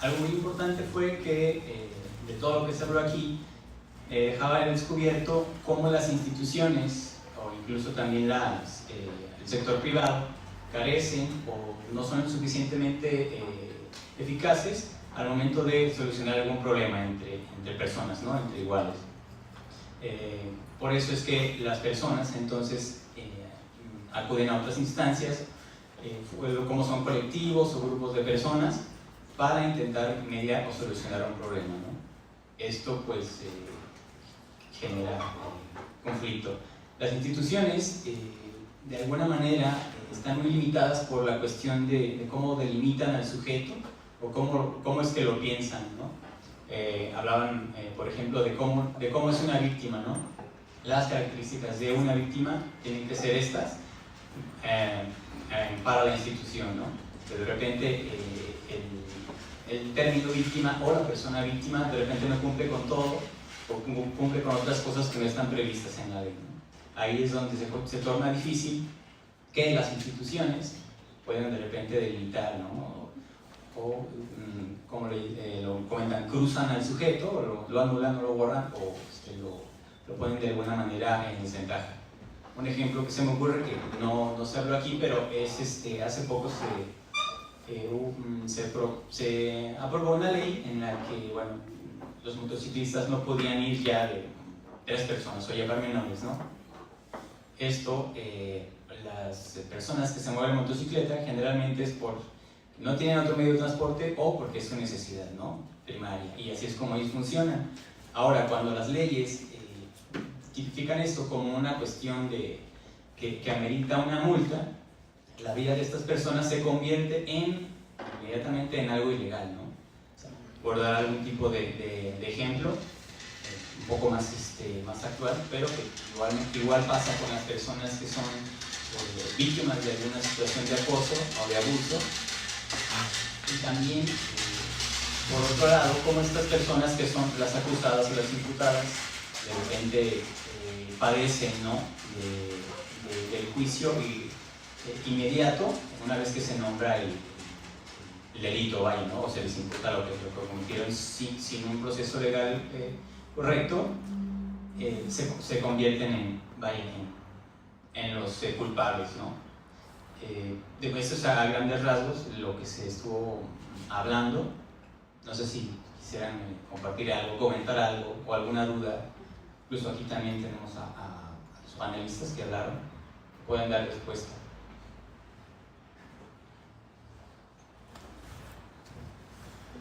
algo muy importante fue que de todo lo que se habló aquí, dejaba descubierto cómo las instituciones, o incluso también el sector privado, carecen o no son suficientemente eficaces al momento de solucionar algún problema entre personas, ¿no? Entre iguales. Por eso es que las personas entonces acuden a otras instancias, como son colectivos o grupos de personas, para intentar mediar o solucionar un problema, ¿no? Esto pues genera conflicto. Las instituciones de alguna manera están muy limitadas por la cuestión de cómo delimitan al sujeto o cómo es que lo piensan, ¿no? Hablaban, por ejemplo, de cómo es una víctima, ¿no? Las características de una víctima tienen que ser estas para la institución, ¿no? Pero de repente el término víctima o la persona víctima de repente no cumple con todo o cumple con otras cosas que no están previstas en la ley, ¿no? Ahí es donde se torna difícil que las instituciones puedan de repente delimitar, ¿no? O como lo comentan, cruzan al sujeto, o lo anulan o lo borran, o lo ponen de alguna manera en desventaja. Un ejemplo que se me ocurre, que no se habló aquí, pero es hace poco se aprobó una ley en la que, bueno, los motociclistas no podían ir ya de 3 personas o llevar menores, ¿no? Esto, las personas que se mueven en motocicleta generalmente es por no tienen otro medio de transporte o porque es su necesidad, ¿no? Primaria, y así es como ellos funcionan. Ahora, cuando las leyes tipifican esto como una cuestión que amerita una multa, la vida de estas personas se convierte inmediatamente en algo ilegal, ¿no? O sea, por dar algún tipo de ejemplo, un poco más actual, pero que igual pasa con las personas que son víctimas de alguna situación de acoso o de abuso. Y también, por otro lado, como estas personas que son las acusadas o las imputadas, de repente padecen, ¿no? del juicio inmediato, una vez que se nombra el delito, vaya, ¿no? O se les imputa lo que cometieron sin un proceso legal correcto, se convierten en los culpables, ¿no? De esto es a grandes rasgos lo que se estuvo hablando. No sé si quisieran compartir algo, comentar algo o alguna duda. Incluso aquí también tenemos a los panelistas que hablaron, que pueden dar respuesta.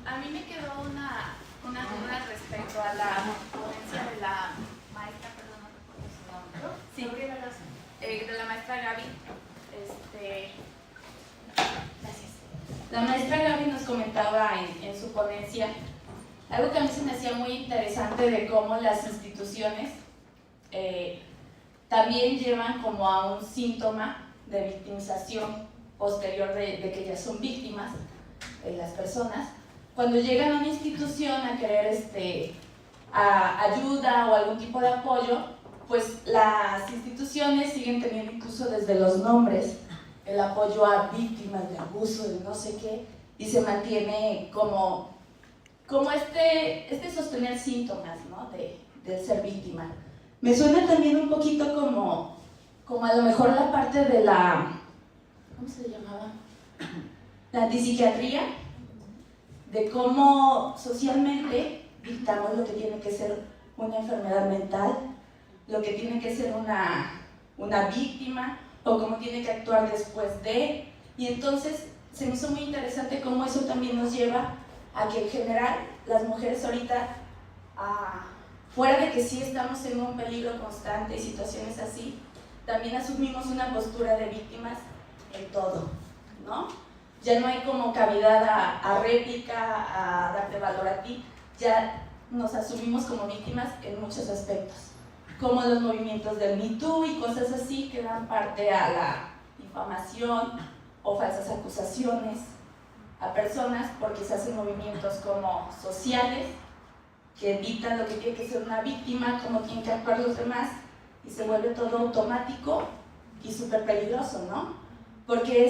A mí me quedó una duda respecto a la ponencia de la maestra, perdón, no recuerdo su nombre. Sí, de la maestra Gaby. Gracias. La maestra Gaby nos comentaba en su ponencia algo que a mí se me hacía muy interesante de cómo las instituciones también llevan como a un síntoma de victimización posterior de que ya son víctimas las personas. Cuando llegan a una institución a querer ayuda o algún tipo de apoyo, pues las instituciones siguen teniendo incluso desde los nombres el apoyo a víctimas de abuso, de no sé qué, y se mantiene como sostener síntomas, ¿no? del ser víctima. Me suena también un poquito como a lo mejor la parte de ¿cómo se le llamaba? La antipsiquiatría, de cómo socialmente dictamos lo que tiene que ser una enfermedad mental, lo que tiene que ser una víctima, o cómo tiene que actuar después de, y entonces se me hizo muy interesante cómo eso también nos lleva a que en general las mujeres ahorita, fuera de que sí estamos en un peligro constante y situaciones así, también asumimos una postura de víctimas en todo, ¿no? Ya no hay como cavidad a réplica, a darte valor a ti, ya nos asumimos como víctimas en muchos aspectos, como los movimientos del Me Too y cosas así que dan parte a la difamación o falsas acusaciones a personas porque se hacen movimientos como sociales que dictan lo que tiene que ser una víctima, cómo tienen que actuar los demás, y se vuelve todo automático y súper peligroso, ¿no? Porque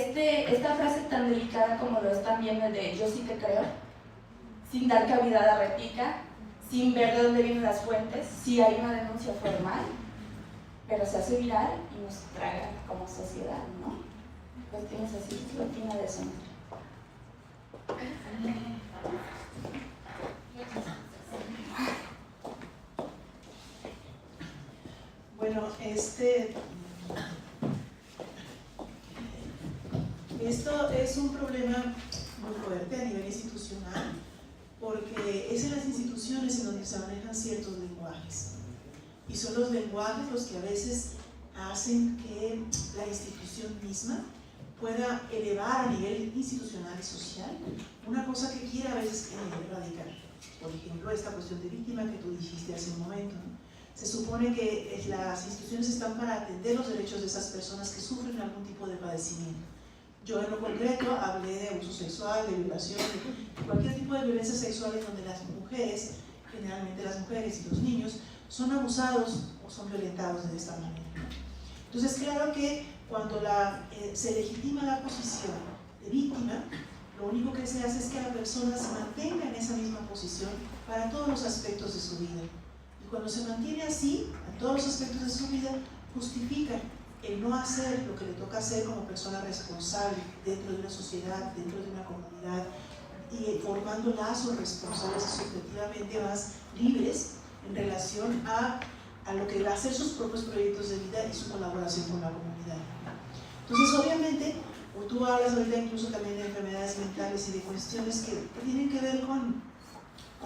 esta frase tan delicada como lo están viendo de yo sí te creo, sin dar cabida a la réplica, sin ver de dónde vienen las fuentes. Sí hay una denuncia formal, pero se hace viral y nos traga como sociedad, ¿no? Cuestiones así, ¿qué opina de eso? Bueno, esto es un problema muy fuerte a nivel institucional, porque es en las instituciones en donde se manejan ciertos lenguajes. Y son los lenguajes los que a veces hacen que la institución misma pueda elevar a nivel institucional y social una cosa que quiere a veces erradicar. Por ejemplo, esta cuestión de víctima que tú dijiste hace un momento, ¿no? Se supone que las instituciones están para atender los derechos de esas personas que sufren algún tipo de padecimiento. Yo en lo concreto hablé de abuso sexual, de violación, de cualquier tipo de violencia sexual en donde las mujeres, generalmente las mujeres y los niños, son abusados o son violentados de esta manera. Entonces, claro que cuando se legitima la posición de víctima, lo único que se hace es que la persona se mantenga en esa misma posición para todos los aspectos de su vida. Y cuando se mantiene así, en todos los aspectos de su vida, justifica el no hacer lo que le toca hacer como persona responsable dentro de una sociedad, dentro de una comunidad, y formando lazos responsables y subjetivamente más libres en relación a lo que va a ser sus propios proyectos de vida y su colaboración con la comunidad. Entonces, obviamente, tú hablas ahorita incluso también de enfermedades mentales y de cuestiones que tienen que ver con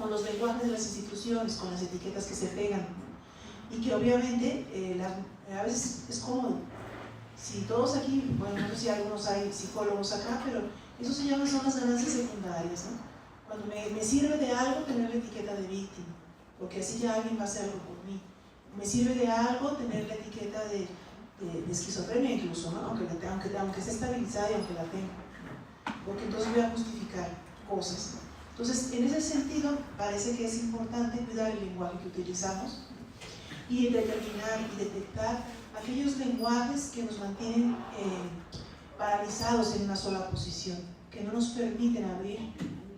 los lenguajes de las instituciones, con las etiquetas que se pegan, ¿no? Y que obviamente a veces es cómodo. Si todos aquí, bueno, no sé si algunos hay psicólogos acá, pero eso se llama, son las ganancias secundarias, ¿no? Cuando me sirve de algo tener la etiqueta de víctima, porque así ya alguien va a hacer algo por mí. Me sirve de algo tener la etiqueta de esquizofrenia incluso, ¿no? aunque esté estabilizada y aunque la tenga, porque entonces voy a justificar cosas. Entonces, en ese sentido, parece que es importante cuidar el lenguaje que utilizamos y determinar y detectar aquellos lenguajes que nos mantienen paralizados en una sola posición, que no nos permiten abrir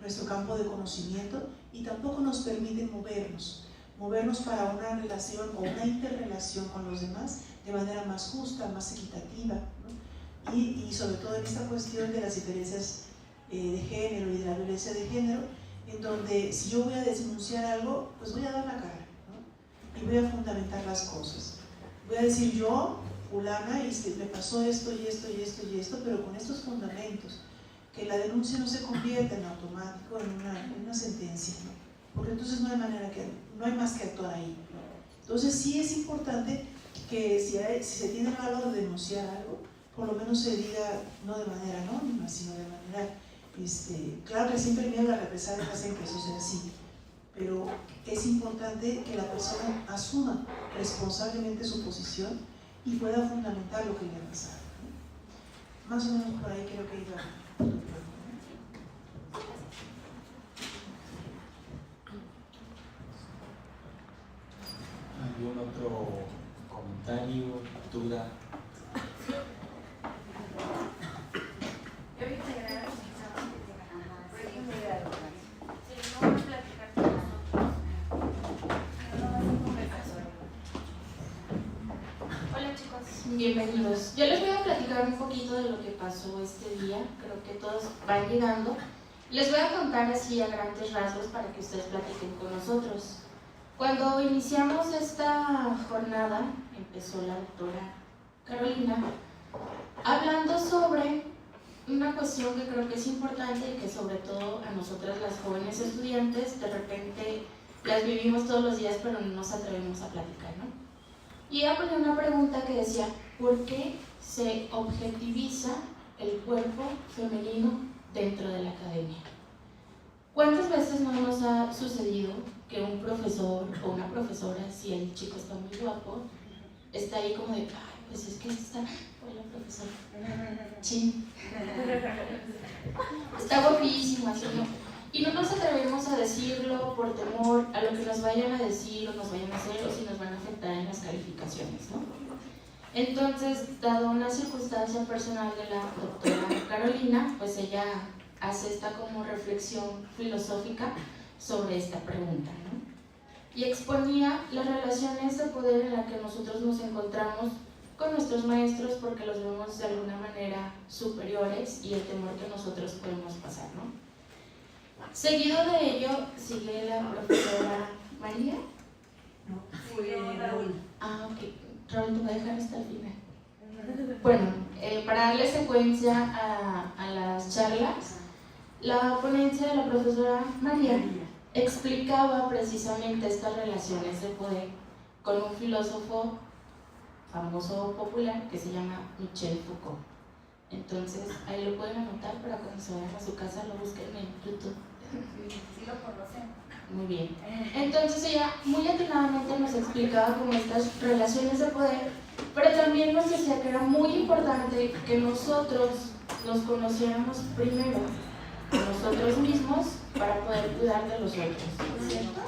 nuestro campo de conocimiento y tampoco nos permiten movernos para una relación o una interrelación con los demás de manera más justa, más equitativa, ¿no? Y sobre todo en esta cuestión de las diferencias de género y de la violencia de género, en donde si yo voy a denunciar algo, pues voy a dar la cara, ¿no? Y voy a fundamentar las cosas. Voy a decir yo, fulana, y me pasó esto y esto y esto y esto, pero con estos fundamentos, que la denuncia no se convierta en automático en una sentencia, ¿no? Porque entonces no hay más que actuar ahí, ¿no? Entonces sí es importante que si se tiene el valor de denunciar algo, por lo menos se diga no de manera anónima, sino de manera, claro que siempre el miedo a la represalia hacen que eso sea así, pero es importante que la persona asuma responsablemente su posición y pueda fundamentar lo que le ha pasado, ¿no? Más o menos por ahí creo que iba. ¿Algún otro comentario, duda? Yo vi que era si no voy a platicar con nosotros. Hola chicos, bienvenidos. Yo les voy a platicar un poquito de lo que pasó este día. Creo que todos van llegando. Les voy a contar así a grandes rasgos para que ustedes platiquen con nosotros. Cuando iniciamos esta jornada, empezó la doctora Carolina hablando sobre una cuestión que creo que es importante y que sobre todo a nosotras las jóvenes estudiantes de repente las vivimos todos los días pero no nos atrevemos a platicar, ¿no? Y ella ponía una pregunta que decía, ¿por qué se objetiviza el cuerpo femenino dentro de la academia? ¿Cuántas veces no nos ha sucedido que un profesor o una profesora, si el chico está muy guapo, está ahí como de, ay, pues es que está, hola profesor, chin, está guapísimo, así, ¿no? Y no nos atrevemos a decirlo por temor a lo que nos vayan a decir o nos vayan a hacer o si nos van a afectar en las calificaciones, ¿no? Entonces, dado una circunstancia personal de la doctora Carolina, pues ella hace esta como reflexión filosófica sobre esta pregunta, ¿no? Y exponía las relaciones de poder en las que nosotros nos encontramos con nuestros maestros porque los vemos de alguna manera superiores y el temor que nosotros podemos pasar, ¿no? Seguido de ello, sigue la profesora María. Raúl. Ah, ok. Raúl, te voy a dejar hasta el final. Bueno, para darle secuencia a las charlas, la ponencia de la profesora María explicaba precisamente estas relaciones de poder con un filósofo famoso popular que se llama Michel Foucault. Entonces, ahí lo pueden anotar para cuando se vayan a su casa lo busquen en YouTube. Sí lo conocen. Muy bien. Entonces ella muy atinadamente nos explicaba como estas relaciones de poder, pero también nos decía que era muy importante que nosotros nos conociéramos primero a nosotros mismos para poder cuidar de los otros, ¿cierto?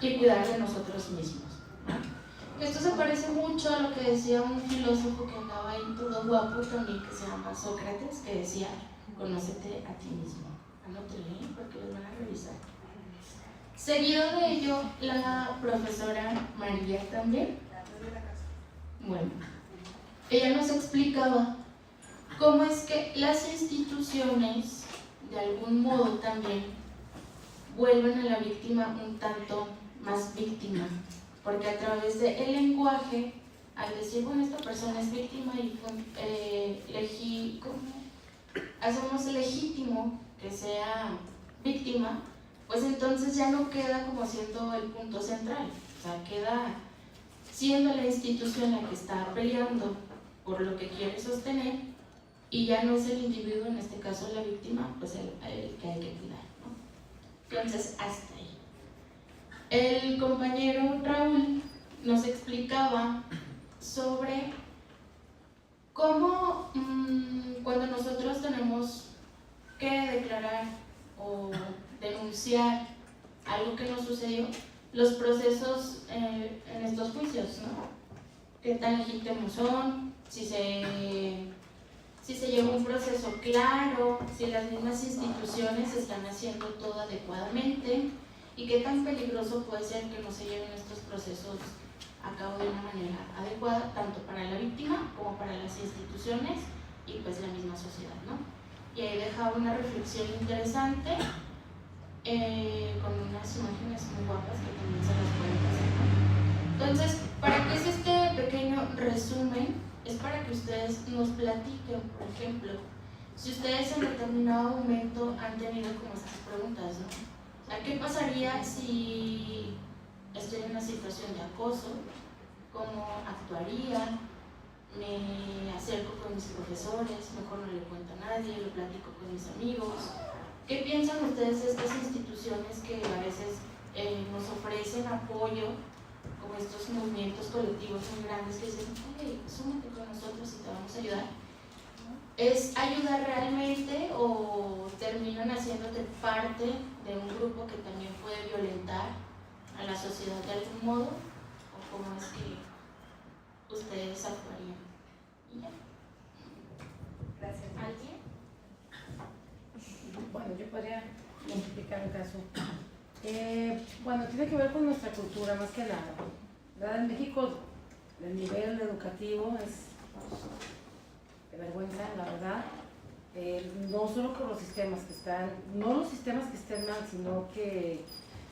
Y cuidar de nosotros mismos. Esto se parece mucho a lo que decía un filósofo que andaba ahí todo guapo también, que se llama Sócrates, que decía: conócete a ti mismo. Anótenle porque los van a revisar. Seguido de ello, la profesora María también. Bueno, ella nos explicaba cómo es que las instituciones, de algún modo también, vuelven a la víctima un tanto más víctima, porque a través del lenguaje, al decir, bueno, esta persona es víctima y hacemos legítimo que sea víctima, pues entonces ya no queda como siendo el punto central, o sea, queda siendo la institución la que está peleando por lo que quiere sostener y ya no es el individuo, en este caso la víctima, pues el que hay que cuidar, ¿no? Entonces, hasta ahí. El compañero Raúl nos explicaba sobre cómo cuando nosotros tenemos que declarar o denunciar algo que nos sucedió, los procesos en estos juicios, ¿no? ¿Qué tan legítimos son? Si se lleva un proceso claro, si las mismas instituciones están haciendo todo adecuadamente y qué tan peligroso puede ser que no se lleven estos procesos a cabo de una manera adecuada, tanto para la víctima como para las instituciones y pues la misma sociedad, ¿no? Y ahí dejaba una reflexión interesante con unas imágenes muy guapas que también se las pueden pasar, ¿no? Entonces, ¿para qué es este pequeño resumen? Es para que ustedes nos platiquen, por ejemplo, si ustedes en determinado momento han tenido como estas preguntas, ¿no? O sea, ¿qué pasaría si estoy en una situación de acoso? ¿Cómo actuaría? Me acerco con mis profesores, mejor no le cuento a nadie, lo platico con mis amigos. ¿Qué piensan ustedes de estas instituciones que a veces nos ofrecen apoyo, como estos movimientos colectivos muy grandes que dicen, oye, súmate con nosotros y te vamos a ayudar? ¿Es ayudar realmente o terminan haciéndote parte de un grupo que también puede violentar a la sociedad de algún modo? ¿O cómo es que ustedes actuarían? ¿Y ya? Gracias. ¿Alguien? Bueno, yo podría explicar un caso. Bueno, tiene que ver con nuestra cultura más que nada. ¿Verdad? En México el nivel educativo es de vergüenza, la verdad. No solo por los sistemas que están, no los sistemas que estén mal, sino que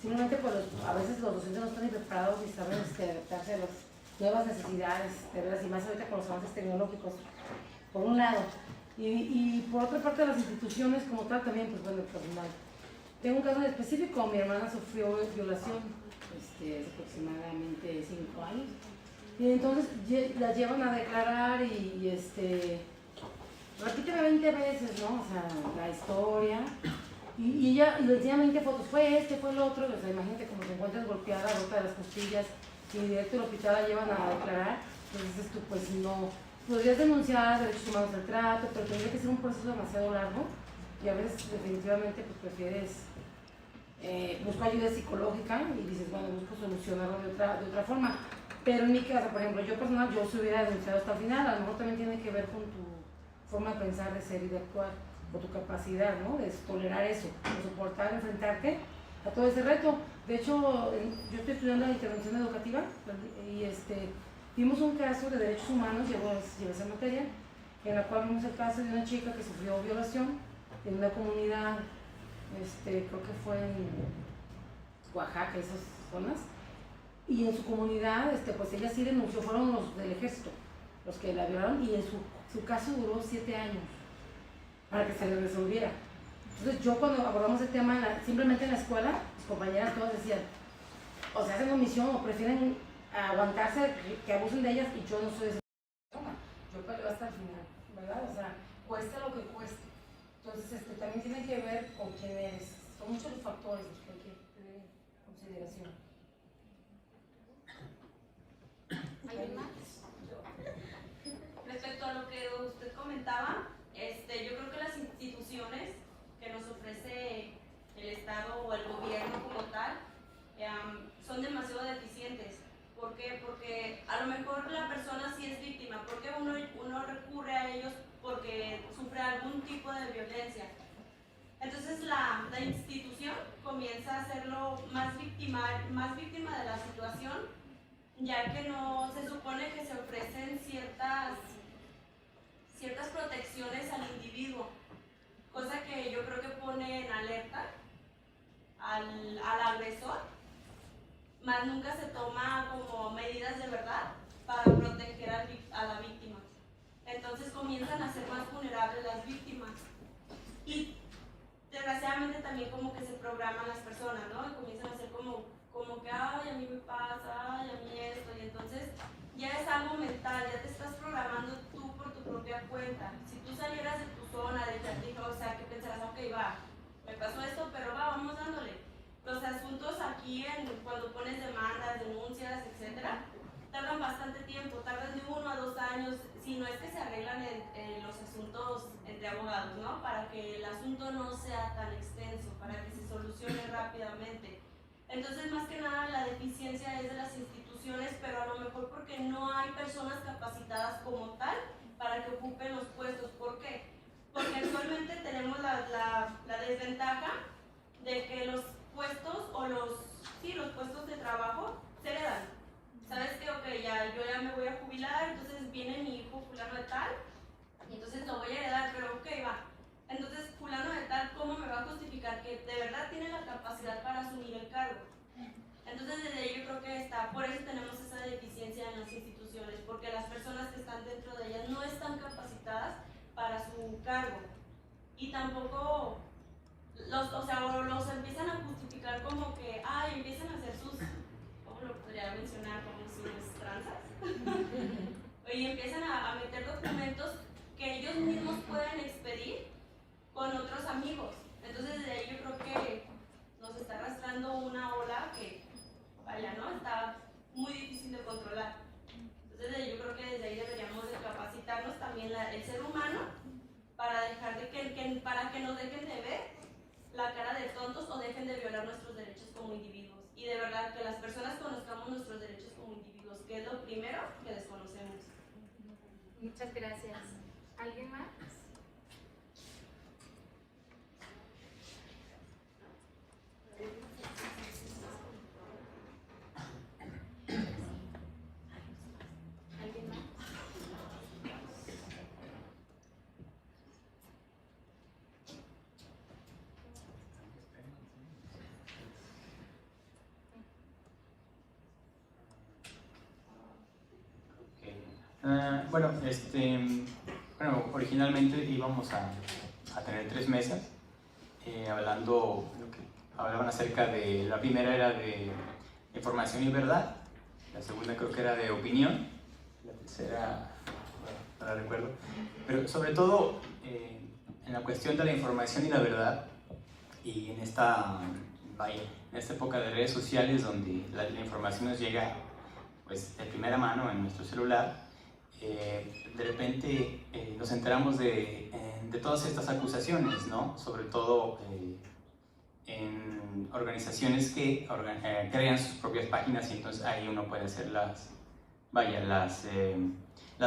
simplemente por a veces los docentes no están preparados y saben adaptarse a las nuevas necesidades, y más ahorita con los avances tecnológicos, por un lado. Y por otra parte, las instituciones como tal también, pues bueno, personal. Tengo un caso específico, mi hermana sufrió violación hace aproximadamente 5 años. Y entonces la llevan a declarar y repíteme 20 veces, ¿no? O sea, la historia. Y ella le enseña 20 fotos, fue fue el otro, o sea, imagínate como te encuentras golpeada, rota de las costillas, y directo al hospital la llevan a declarar. Entonces dices tú, pues no, podrías denunciar derechos humanos del trato, pero tendría que ser un proceso demasiado largo y a veces definitivamente pues prefieres buscar ayuda psicológica y dices, bueno, busco solucionarlo de otra forma. Pero en mi caso, por ejemplo, yo personal, yo se hubiera denunciado hasta el final, a lo mejor también tiene que ver con tu forma de pensar, de ser y de actuar. por tu capacidad, ¿no? De tolerar eso, de soportar, enfrentarte a todo ese reto. De hecho, yo estoy estudiando la intervención educativa y vimos un caso de derechos humanos, llevé esa materia, en la cual vimos el caso de una chica que sufrió violación en una comunidad, creo que fue en Oaxaca, esas zonas, y en su comunidad, pues ella sí denunció, fueron los del ejército los que la violaron, y en su caso duró 7 años para que se le resolviera. Entonces yo cuando abordamos el tema, simplemente en la escuela, mis compañeras todas decían, o se hacen omisión o prefieren aguantarse que abusen de ellas, y yo no soy esa persona, yo peleo hasta el final, ¿verdad? O sea, cueste lo que cueste. Entonces también tiene que ver con quién eres, son muchos los factores los que hay que tener en consideración. ¿Alguien más? Respecto a lo que usted comentaba, yo creo que las instituciones que nos ofrece el Estado o el gobierno como tal son demasiado deficientes. ¿Por qué? Porque a lo mejor la persona sí es víctima, porque uno recurre a ellos porque sufre algún tipo de violencia. Entonces la institución comienza a hacerlo más víctima de la situación, ya que no se supone que se ofrecen ciertas protecciones al individuo, cosa que yo creo que pone en alerta al agresor, más nunca se toma como medidas de verdad para proteger a la víctima. Entonces comienzan a ser más vulnerables las víctimas y desgraciadamente también como que se programan las personas, ¿no? Y comienzan a ser como que, ay, a mí me pasa, ay, a mí esto, y entonces ya es algo mental, ya te estás programando tú por tu propia cuenta. Si tú salieras de tu zona de chatica, o sea, que pensarás, ok, va, me pasó esto, pero vamos dándole. Los asuntos aquí, cuando pones demandas, denuncias, etcétera, tardan bastante tiempo, tardan de 1 a 2 años, si no es que se arreglan los asuntos entre abogados, ¿no? Para que el asunto no sea tan extenso, para que se solucione rápidamente. Entonces, más que nada, la deficiencia es de las instituciones, pero a lo mejor porque no hay personas capacitadas como tal para que ocupen los puestos. ¿Por qué? Porque actualmente tenemos la desventaja de que los puestos o los puestos de trabajo se heredan. ¿Sabes qué? Ok, yo ya me voy a jubilar, entonces viene mi hijo fulano de tal, y entonces lo voy a heredar, pero ok, va. Entonces, fulano de tal, ¿cómo me va a justificar que de verdad tiene la capacidad para asumir el cargo? Entonces, desde ahí yo creo que por eso tenemos esa deficiencia en las instituciones, porque las personas que están dentro de ellas no están capacitadas para su cargo. Y tampoco los empiezan a justificar como que, empiezan a hacer sus, ¿cómo lo podría mencionar? Como sus tranzas. Y empiezan a meter documentos que ellos mismos pueden expedir con otros amigos. Entonces desde ahí yo creo que nos está arrastrando una ola que, ¿no? Está muy difícil de controlar. Entonces yo creo que desde ahí deberíamos de capacitarnos también el ser humano para dejar para que nos dejen de ver la cara de tontos o dejen de violar nuestros derechos como individuos. Y de verdad que las personas conozcamos nuestros derechos como individuos, que es lo primero que desconocemos. Muchas gracias. ¿Alguien más? ¿Alguien más? Bueno, originalmente íbamos a tener 3 mesas hablaban acerca de, la primera era de información y verdad, la segunda creo que era de opinión, la tercera, no la recuerdo, pero sobre todo en la cuestión de la información y la verdad, y en esta época de redes sociales donde la información nos llega pues de primera mano en nuestro celular, de repente nos enteramos de todas estas acusaciones, ¿no? Sobre todo en organizaciones que crean sus propias páginas, y entonces ahí uno puede hacer las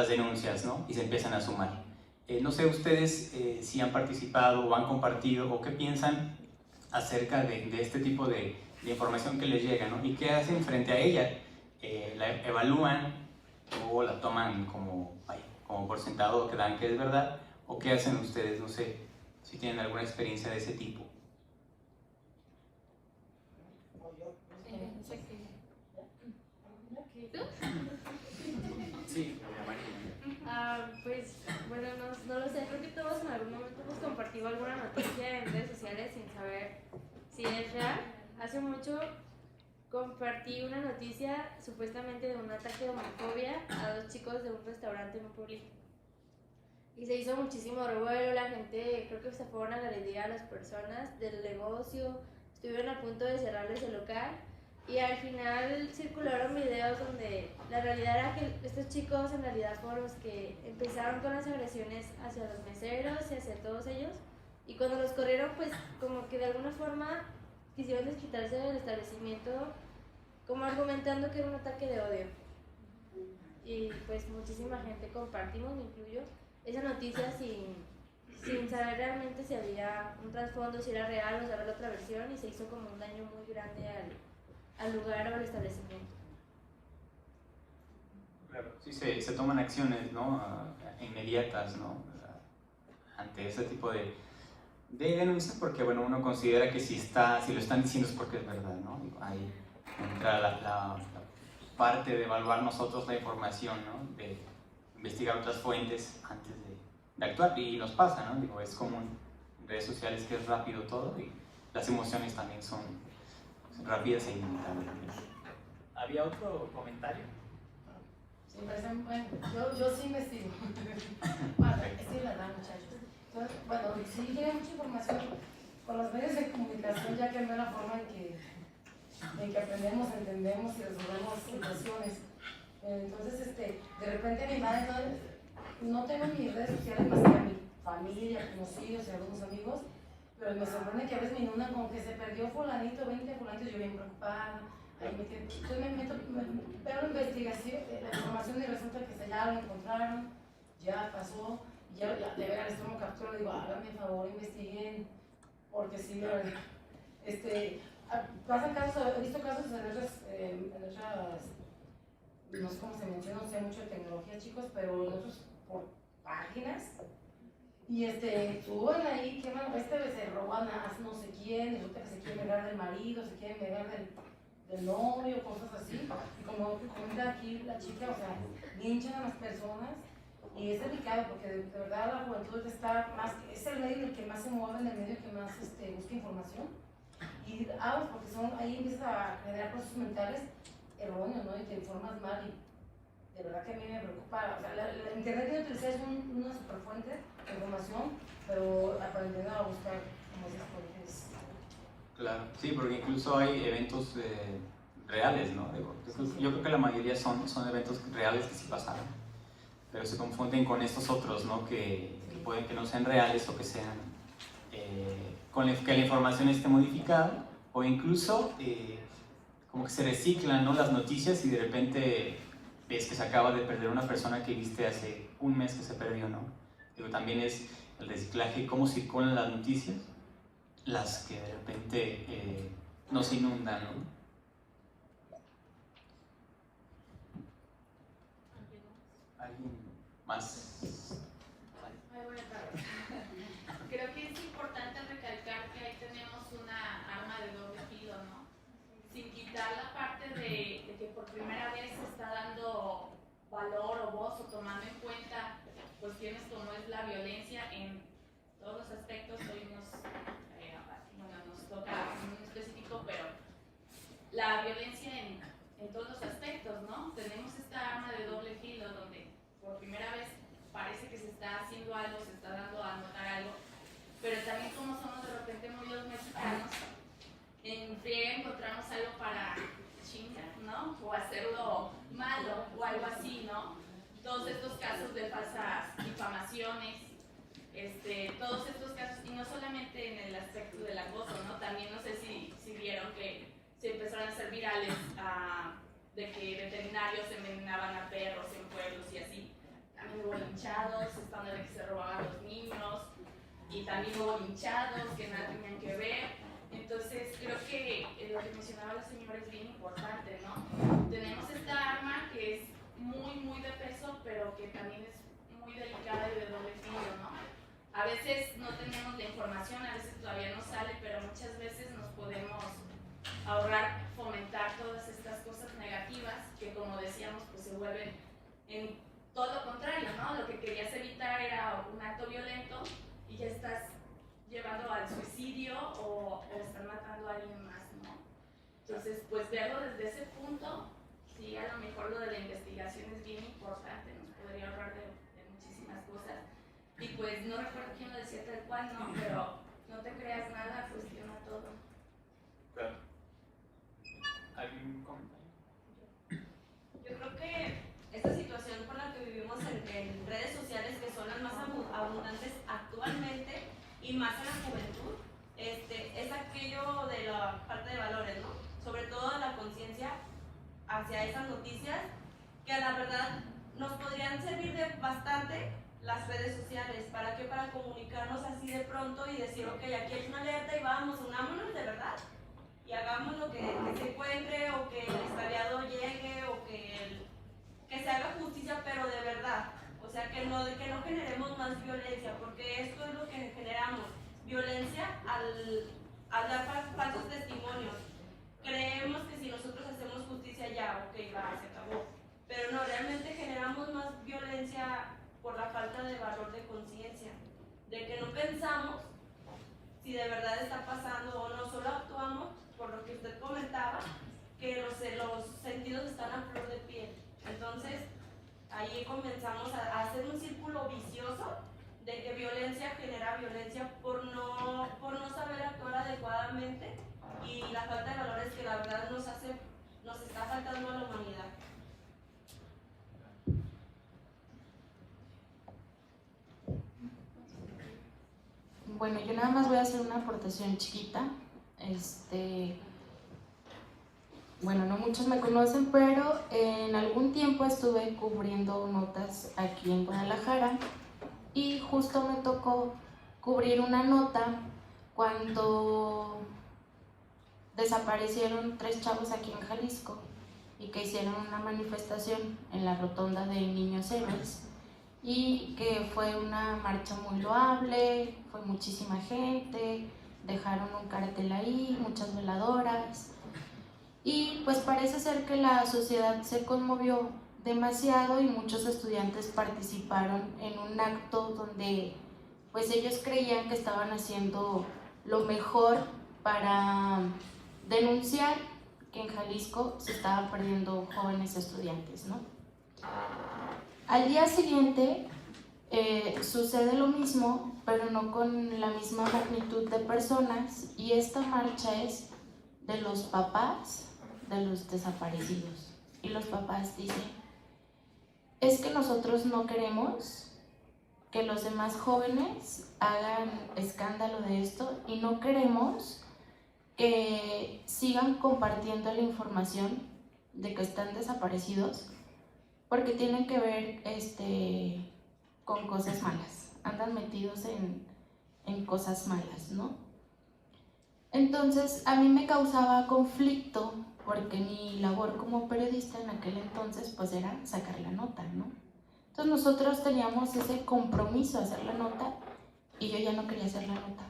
denuncias, ¿no? Y se empiezan a sumar. No sé ustedes si han participado o han compartido o qué piensan acerca de este tipo de información que les llega, ¿no? Y qué hacen frente a ella. ¿La evalúan o la toman como por sentado o que dan que es verdad? ¿O qué hacen ustedes? No sé si tienen alguna experiencia de ese tipo. Sí, pues bueno, no lo sé, creo que todos en algún momento hemos compartido alguna noticia en redes sociales sin saber si es real. Hace mucho compartí una noticia supuestamente de un ataque de homofobia a 2 chicos de un restaurante en un pueblito. Y se hizo muchísimo revuelo, la gente creo que se fueron a agredir a las personas del negocio, estuvieron a punto de cerrarles el local. Y al final circularon videos donde la realidad era que estos chicos en realidad fueron los que empezaron con las agresiones hacia los meseros y hacia todos ellos. Y cuando los corrieron, pues como que de alguna forma quisieron desquitarse del establecimiento, como argumentando que era un ataque de odio. Y pues muchísima gente compartimos, me incluyo, esa noticia sin saber realmente si había un trasfondo, si era real o saber la otra versión, y se hizo como un daño muy grande al lugar o al establecimiento. Claro, sí se toman acciones, ¿no? Inmediatas, ¿no? Ante ese tipo de denuncias, porque bueno, uno considera que si lo están diciendo es porque es verdad, ¿no? Ahí entra la parte de evaluar nosotros la información, ¿no? De investigar otras fuentes antes de actuar, y nos pasa, ¿no? Digo, es común en redes sociales que es rápido todo y las emociones también son rápidas e inevitables. ¿Había otro comentario? Sí, bueno, yo sí investigo. Bueno, es la verdad, muchachos. Entonces, bueno, sí llega mucha información con los medios de comunicación, ya que no es la forma en que aprendemos, entendemos y resolvemos situaciones. Entonces, de repente mi madre no tengo mis redes sociales más que a mi familia, conocidos y algunos amigos, pero me sorprende que a veces me inundan con que se perdió fulanito, 20 fulanitos, yo bien preocupada. Entonces me meto, pero la investigación, la información, y resulta que ya lo encontraron, ya pasó, ya de ver les tomo captura, digo, háganme favor, investiguen, porque sí, pasan casos, he visto casos en otras, no sé cómo se menciona, no sé mucho de tecnología, chicos, pero en otros por páginas, y suben ahí que se roban a no sé quién, resulta que se quieren vengar del marido, se quieren vengar del novio, cosas así, y como comenta aquí la chica, o sea, linchan a las personas, y es delicado porque de verdad la juventud está más, es el medio en el que más se mueve, en el medio que más busca información, y porque ahí empiezas a generar procesos mentales erróneos, ¿no? Y te informas mal, y de verdad que a mí me preocupa, o sea, la internet que utilizas es una superfuente de información, pero aprendiendo a buscar como esas fuentes. Claro, sí, porque incluso hay eventos reales, ¿no? Yo creo que la mayoría son eventos reales que sí pasaron, pero se confunden con estos otros, ¿no? Que pueden que no sean reales o que sean que la información esté modificada, o incluso como que se reciclan, ¿no? Las noticias, y de repente ves que se acaba de perder una persona que viste hace un mes que se perdió, ¿no? Digo, también es el reciclaje, cómo circulan las noticias, las que de repente nos inundan, ¿no? ¿Alguien más? Muy buenas tardes. Creo que es importante recalcar que ahí tenemos una arma de doble filo, ¿no? Sin quitar la parte de que por primera vez se está dando valor o voz o tomando en cuenta cuestiones como es la violencia en todos los aspectos. Hoy nos toca un específico, pero la violencia en todos los aspectos, ¿no? Tenemos esta arma de doble filo donde por primera vez parece que se está haciendo algo, se está dando a notar algo, pero también como somos de repente muy los mexicanos, en friega encontramos algo para chingar, ¿no? O hacerlo malo o algo así, ¿no? Todos estos casos de falsas difamaciones, todos estos casos, y no solamente en el aspecto del acoso, ¿no? También no sé si vieron que se empezaron a hacer virales de que veterinarios envenenaban a perros en pueblos y así. también hubo linchados, estando de que se robaban los niños, y también hubo linchados que nada tenían que ver. Entonces creo que lo que mencionaba la señora es bien importante, ¿no? Tenemos esta arma que es muy de peso, pero que también es muy delicada y de doble filo, ¿no? A veces no tenemos la información, a veces todavía no sale, pero muchas veces nos podemos ahorrar fomentar todas estas cosas negativas que, como decíamos, pues se vuelven en todo lo contrario, ¿no? Lo que querías evitar era un acto violento y ya estás llevando al suicidio o están matando a alguien más, ¿no? Entonces, pues verlo desde ese punto, sí, a lo mejor lo de la investigación es bien importante, nos podría ahorrar de muchísimas cosas. Y pues no recuerdo quién lo decía tal cual, ¿no? Pero no te creas nada, cuestiona todo. Claro. ¿Algún comentario? Yo creo que esta situación por la que vivimos en redes sociales, que son las más abundantes actualmente y más en la juventud, es aquello de la falta de valores, ¿no? Sobre todo la conciencia hacia esas noticias que a la verdad nos podrían servir de bastante las redes sociales. ¿Para qué? Para comunicarnos así de pronto y decir, ok, aquí hay una alerta y vamos, unámonos de verdad y hagamos lo que se encuentre, o que el extraviado llegue, o que se haga justicia, pero de verdad. O sea, que no generemos más violencia, porque esto es lo que generamos, violencia al dar falsos testimonios. Creemos que si nosotros hacemos justicia ya, ok, va, se acabó. Pero no, realmente generamos más violencia por la falta de valor de conciencia, de que no pensamos si de verdad está pasando o no, solo actuamos por lo que usted comentaba, que los sentidos están a flor de piel. Entonces, ahí comenzamos a hacer un círculo vicioso de que violencia genera violencia por no saber actuar adecuadamente, y la falta de valores que la verdad nos está faltando a la humanidad. Bueno, yo nada más voy a hacer una aportación chiquita. Bueno, no muchos me conocen, pero en algún tiempo estuve cubriendo notas aquí en Guadalajara y justo me tocó cubrir una nota cuando desaparecieron 3 chavos aquí en Jalisco y que hicieron una manifestación en la rotonda de Niños Héroes, y que fue una marcha muy loable, fue muchísima gente, dejaron un cartel ahí, muchas veladoras, y pues parece ser que la sociedad se conmovió demasiado y muchos estudiantes participaron en un acto donde pues ellos creían que estaban haciendo lo mejor para denunciar que en Jalisco se estaban perdiendo jóvenes estudiantes, ¿no? Al día siguiente sucede lo mismo, pero no con la misma magnitud de personas, y esta marcha es de los papás de los desaparecidos. Y los papás dicen, es que nosotros no queremos que los demás jóvenes hagan escándalo de esto y no queremos que sigan compartiendo la información de que están desaparecidos, porque tienen que ver con cosas malas, andan metidos en cosas malas, ¿no? Entonces a mí me causaba conflicto, porque mi labor como periodista en aquel entonces pues era sacar la nota, ¿no? Entonces nosotros teníamos ese compromiso de hacer la nota y yo ya no quería hacer la nota,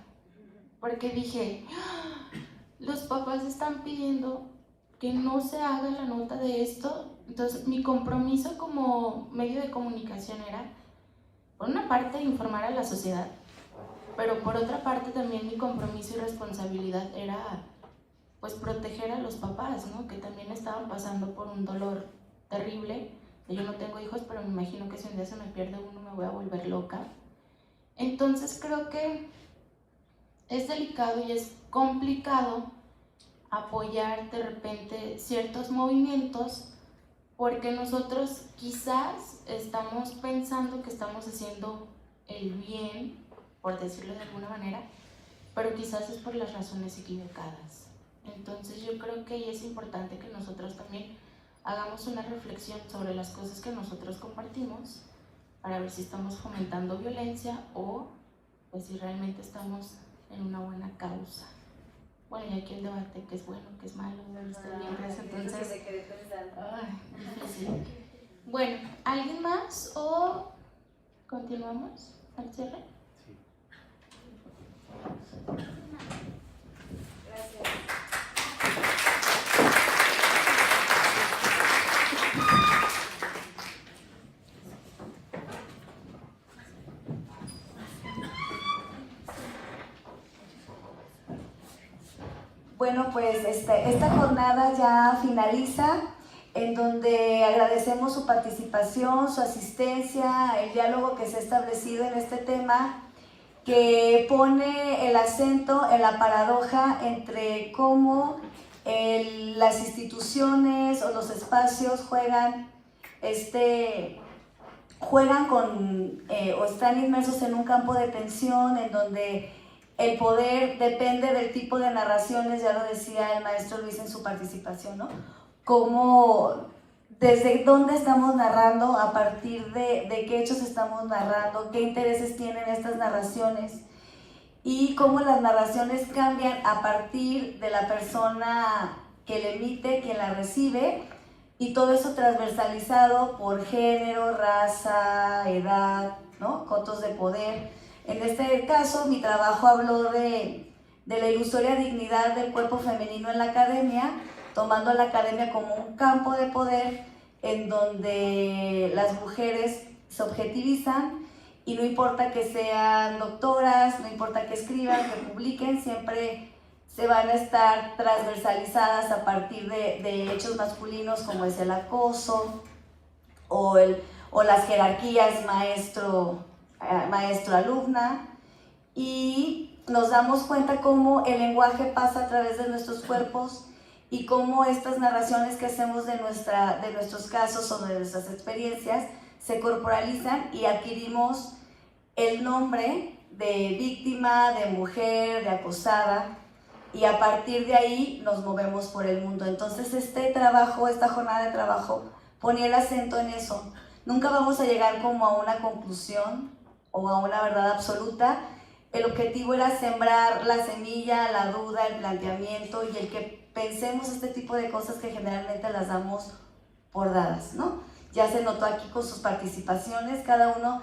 porque dije, los papás están pidiendo que no se haga la nota de esto. Entonces mi compromiso como medio de comunicación era, por una parte, informar a la sociedad, pero por otra parte también mi compromiso y responsabilidad era pues proteger a los papás, ¿no? Que también estaban pasando por un dolor terrible. Yo no tengo hijos, pero me imagino que si un día se me pierde uno me voy a volver loca. Entonces creo que es delicado y es complicado apoyar de repente ciertos movimientos, porque nosotros quizás estamos pensando que estamos haciendo el bien, por decirlo de alguna manera, pero quizás es por las razones equivocadas. Entonces yo creo que ahí es importante que nosotros también hagamos una reflexión sobre las cosas que nosotros compartimos, para ver si estamos fomentando violencia o pues si realmente estamos en una buena causa. Bueno, y aquí el debate, que es bueno, que es malo, entonces... me quedé pensando. Ay, difícil. Bueno, ¿alguien más o continuamos al cierre? Gracias. Bueno, pues esta jornada ya finaliza, en donde agradecemos su participación, su asistencia, el diálogo que se ha establecido en este tema, que pone el acento en la paradoja entre cómo las instituciones o los espacios juegan con o están inmersos en un campo de tensión en donde el poder depende del tipo de narraciones, ya lo decía el maestro Luis en su participación, ¿no? Cómo, desde dónde estamos narrando, a partir de qué hechos estamos narrando, qué intereses tienen estas narraciones y cómo las narraciones cambian a partir de la persona que le emite, quien la recibe, y todo eso transversalizado por género, raza, edad, ¿no? Cotos de poder. En este caso, mi trabajo habló de la ilusoria dignidad del cuerpo femenino en la academia, tomando la academia como un campo de poder en donde las mujeres se objetivizan y no importa que sean doctoras, no importa que escriban, que publiquen, siempre se van a estar transversalizadas a partir de hechos masculinos como es el acoso o las jerarquías maestro-alumna, y nos damos cuenta cómo el lenguaje pasa a través de nuestros cuerpos y cómo estas narraciones que hacemos de nuestros casos o de nuestras experiencias se corporalizan y adquirimos el nombre de víctima, de mujer, de acosada, y a partir de ahí nos movemos por el mundo. Entonces esta jornada de trabajo ponía el acento en eso. Nunca vamos a llegar como a una conclusión o a una verdad absoluta. El objetivo era sembrar la semilla, la duda, el planteamiento y el que pensemos este tipo de cosas que generalmente las damos por dadas, ¿no? Ya se notó aquí con sus participaciones, cada uno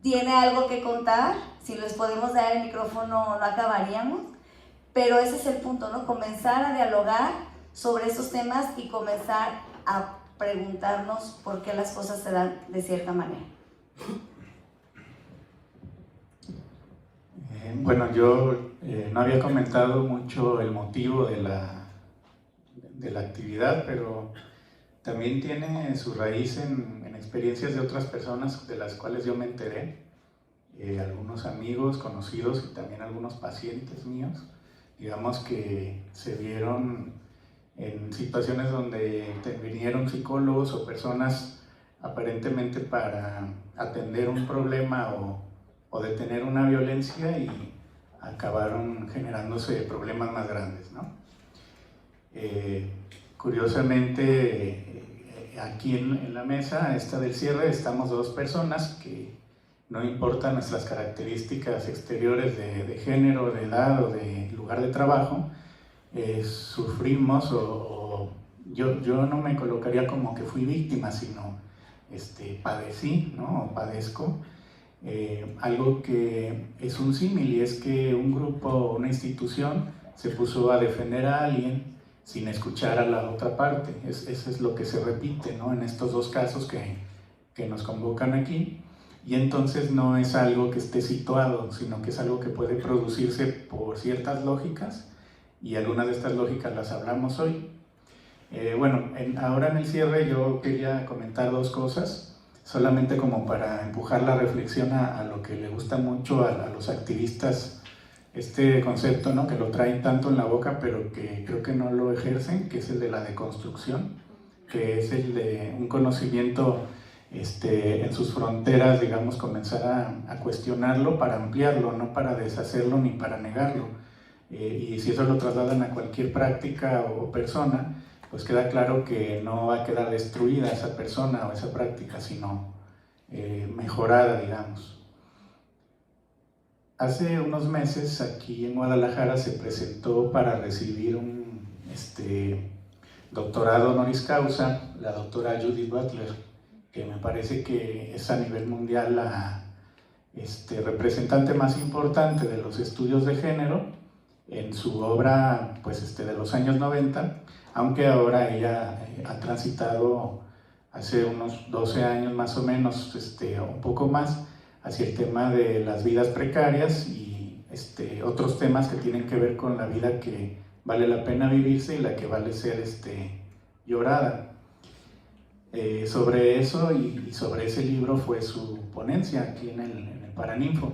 tiene algo que contar. Si les podemos dar el micrófono no acabaríamos, pero ese es el punto, ¿no? Comenzar a dialogar sobre esos temas y comenzar a preguntarnos por qué las cosas se dan de cierta manera. Bueno, yo no había comentado mucho el motivo de la actividad, pero también tiene su raíz en experiencias de otras personas de las cuales yo me enteré, algunos amigos, conocidos y también algunos pacientes míos, digamos que se vieron en situaciones donde vinieron psicólogos o personas aparentemente para atender un problema o detener una violencia y acabaron generándose problemas más grandes, ¿no? Curiosamente, aquí en la mesa esta del cierre estamos dos personas que no importan nuestras características exteriores de género, de edad o de lugar de trabajo, sufrimos yo no me colocaría como que fui víctima, sino padecí, ¿no? O padezco algo que es un símil, y es que un grupo, una institución se puso a defender a alguien sin escuchar a la otra parte. Eso es lo que se repite, ¿no? En estos dos casos que nos convocan aquí. Y entonces no es algo que esté situado, sino que es algo que puede producirse por ciertas lógicas, y algunas de estas lógicas las hablamos hoy. Ahora en el cierre yo quería comentar dos cosas, solamente como para empujar la reflexión a lo que le gusta mucho a los activistas, este concepto, ¿no? Que lo traen tanto en la boca, pero que creo que no lo ejercen, que es el de la deconstrucción, que es el de un conocimiento en sus fronteras, digamos, comenzar a cuestionarlo para ampliarlo, no para deshacerlo ni para negarlo. Y si eso lo trasladan a cualquier práctica o persona, pues queda claro que no va a quedar destruida esa persona o esa práctica, sino mejorada, digamos. Hace unos meses aquí en Guadalajara se presentó para recibir un doctorado honoris causa la doctora Judith Butler, que me parece que es a nivel mundial la representante más importante de los estudios de género en su obra pues, de los años 90, aunque ahora ella ha transitado hace unos 12 años más o menos, un poco más, hacia el tema de las vidas precarias y otros temas que tienen que ver con la vida que vale la pena vivirse y la que vale ser llorada. Sobre eso y sobre ese libro fue su ponencia aquí en el Paraninfo.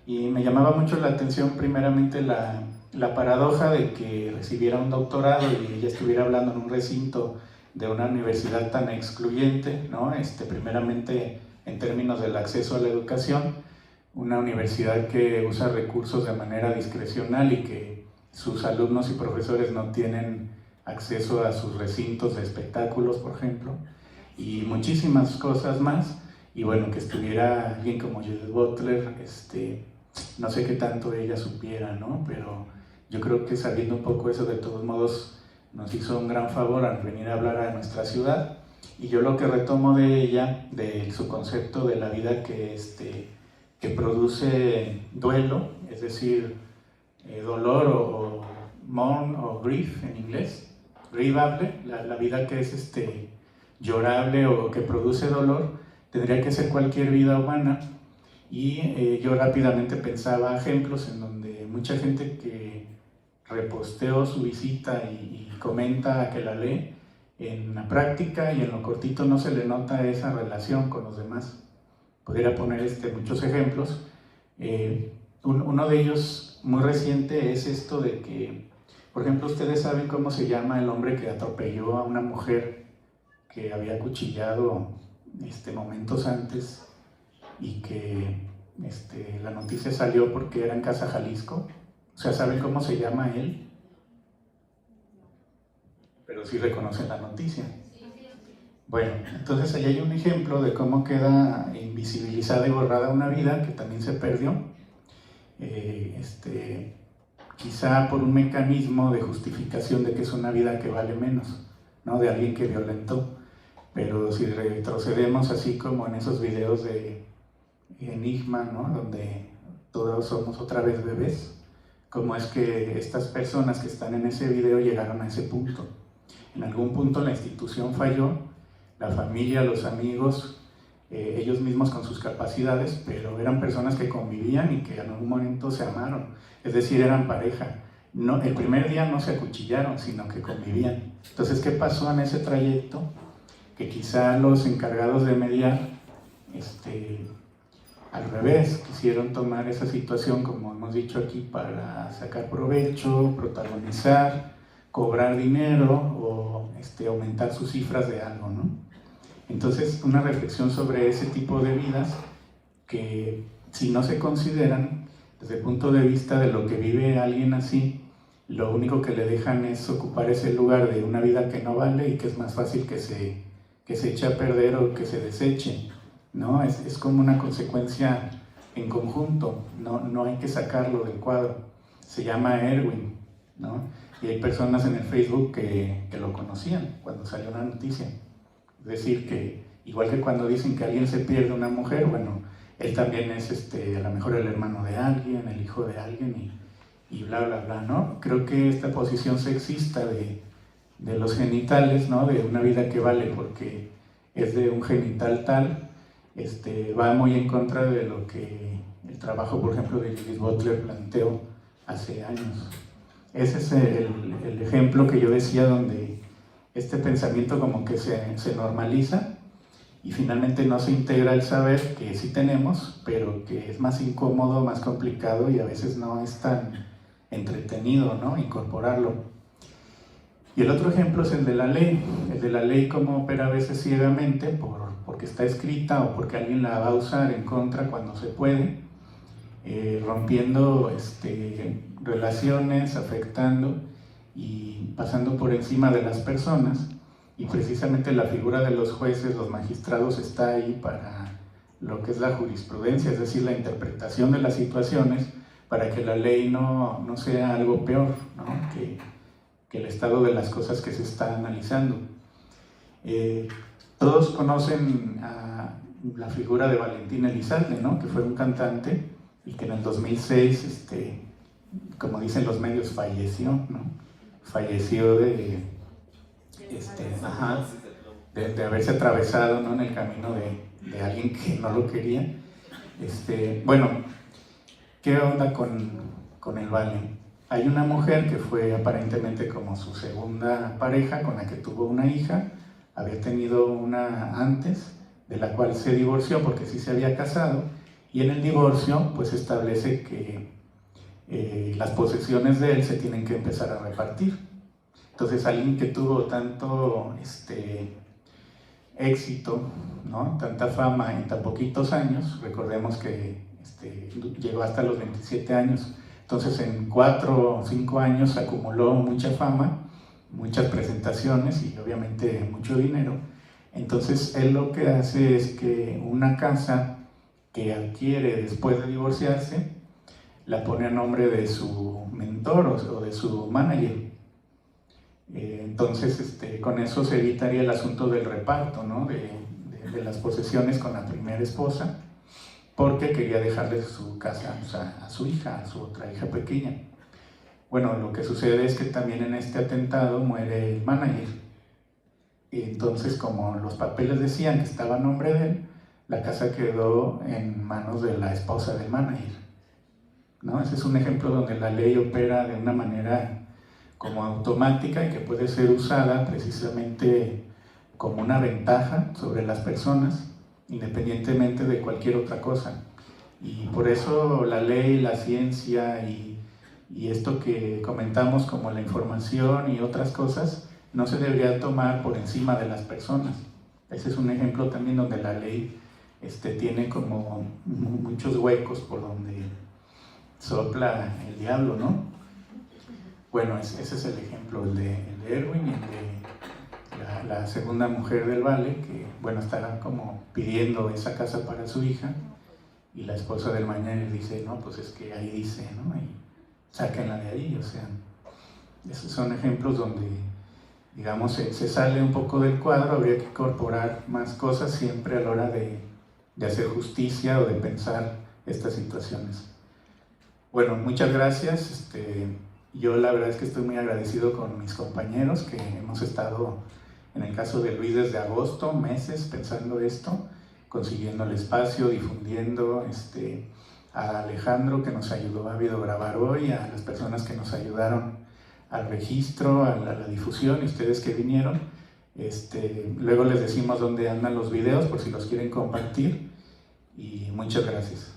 Y me llamaba mucho la atención primeramente la paradoja de que recibiera un doctorado y ella estuviera hablando en un recinto de una universidad tan excluyente, ¿no? Primeramente en términos del acceso a la educación, una universidad que usa recursos de manera discrecional y que sus alumnos y profesores no tienen acceso a sus recintos de espectáculos, por ejemplo, y muchísimas cosas más. Y bueno, que estuviera alguien como Judith Butler, no sé qué tanto ella supiera, ¿no? Pero yo creo que sabiendo un poco eso, de todos modos, nos hizo un gran favor al venir a hablar a nuestra ciudad. Y yo lo que retomo de ella, de su concepto de la vida que produce duelo, es decir, dolor o mourn o grief en inglés, grievable, la vida que es llorable o que produce dolor, tendría que ser cualquier vida humana. Y yo rápidamente pensaba ejemplos en donde mucha gente que reposteó su visita y comenta que la lee, en la práctica y en lo cortito no se le nota esa relación con los demás. Podría poner muchos ejemplos. Uno de ellos muy reciente es esto de que, por ejemplo, ustedes saben cómo se llama el hombre que atropelló a una mujer que había acuchillado momentos antes y que la noticia salió porque era en Casa Jalisco. O sea, ¿saben cómo se llama él? Pero sí reconocen la noticia. Bueno, entonces ahí hay un ejemplo de cómo queda invisibilizada y borrada una vida que también se perdió, quizá por un mecanismo de justificación de que es una vida que vale menos, ¿no? De alguien que violentó. Pero si retrocedemos así como en esos videos de Enigma, ¿no? Donde todos somos otra vez bebés, cómo es que estas personas que están en ese video llegaron a ese punto. En algún punto la institución falló, la familia, los amigos, ellos mismos con sus capacidades, pero eran personas que convivían y que en algún momento se amaron, es decir, eran pareja. No, el primer día no se acuchillaron, sino que convivían. Entonces, ¿qué pasó en ese trayecto? Que quizá los encargados de mediar, al revés, quisieron tomar esa situación, como hemos dicho aquí, para sacar provecho, protagonizar, cobrar dinero o aumentar sus cifras de algo, ¿no? Entonces, una reflexión sobre ese tipo de vidas que, si no se consideran desde el punto de vista de lo que vive alguien así, lo único que le dejan es ocupar ese lugar de una vida que no vale y que es más fácil que se eche a perder o que se deseche, ¿no? Es como una consecuencia en conjunto, no hay que sacarlo del cuadro. Se llama Erwin, ¿no? Y hay personas en el Facebook que lo conocían cuando salió la noticia. Es decir, que igual que cuando dicen que alguien se pierde una mujer, bueno, él también es a lo mejor el hermano de alguien, el hijo de alguien y bla, bla, bla, ¿no? Creo que esta posición sexista de los genitales, ¿no? De una vida que vale porque es de un genital tal, va muy en contra de lo que el trabajo, por ejemplo, de Judith Butler planteó hace años. Ese es el ejemplo que yo decía, donde este pensamiento como que se normaliza y finalmente no se integra el saber que sí tenemos, pero que es más incómodo, más complicado y a veces no es tan entretenido, ¿no? Incorporarlo. Y el otro ejemplo es el de la ley cómo opera a veces ciegamente porque está escrita o porque alguien la va a usar en contra cuando se puede, rompiendo relaciones, afectando y pasando por encima de las personas. Y precisamente la figura de los jueces, los magistrados, está ahí para lo que es la jurisprudencia, es decir, la interpretación de las situaciones para que la ley no sea algo peor, ¿no? que el estado de las cosas que se está analizando. Todos conocen a la figura de Valentín Elizalde, ¿no? Que fue un cantante y que en el 2006, como dicen los medios, falleció, ¿no? Falleció de haberse atravesado, ¿no? En el camino de alguien que no lo quería. Bueno, ¿qué onda con el Vale? Hay una mujer que fue aparentemente como su segunda pareja, con la que tuvo una hija, había tenido una antes, de la cual se divorció porque sí se había casado, y en el divorcio pues establece que las posesiones de él se tienen que empezar a repartir. Entonces alguien que tuvo tanto éxito, ¿no? Tanta fama en tan poquitos años, recordemos que llegó hasta los 27 años, entonces en 4 o 5 años acumuló mucha fama, muchas presentaciones y obviamente mucho dinero. Entonces él lo que hace es que una casa que adquiere después de divorciarse la pone a nombre de su mentor o de su manager. Entonces con eso se evitaría el asunto del reparto, ¿no? de las posesiones con la primera esposa, porque quería dejarle su casa, o sea, a su hija, a su otra hija pequeña. Bueno, lo que sucede es que también en este atentado muere el manager. Y entonces, como los papeles decían que estaba a nombre de él, la casa quedó en manos de la esposa del manager, ¿no? Ese es un ejemplo donde la ley opera de una manera como automática y que puede ser usada precisamente como una ventaja sobre las personas, independientemente de cualquier otra cosa. Y por eso la ley, la ciencia y esto que comentamos como la información y otras cosas no se debería tomar por encima de las personas. Ese es un ejemplo también donde la ley tiene como muchos huecos por donde sopla el diablo, ¿no? Bueno, ese es el ejemplo, el de Erwin y el de la segunda mujer del Vale, que bueno, está como pidiendo esa casa para su hija, y la esposa del manager dice, no, pues es que ahí dice, ¿no? Y sáquenla de ahí, o sea, esos son ejemplos donde, digamos, se sale un poco del cuadro. Habría que incorporar más cosas siempre a la hora de hacer justicia o de pensar estas situaciones. Bueno, muchas gracias. Yo la verdad es que estoy muy agradecido con mis compañeros, que hemos estado, en el caso de Luis, desde agosto, meses pensando esto, consiguiendo el espacio, difundiendo, a Alejandro, que nos ayudó a videograbar hoy, a las personas que nos ayudaron al registro, a la difusión, y ustedes que vinieron. Luego les decimos dónde andan los videos por si los quieren compartir, y muchas gracias.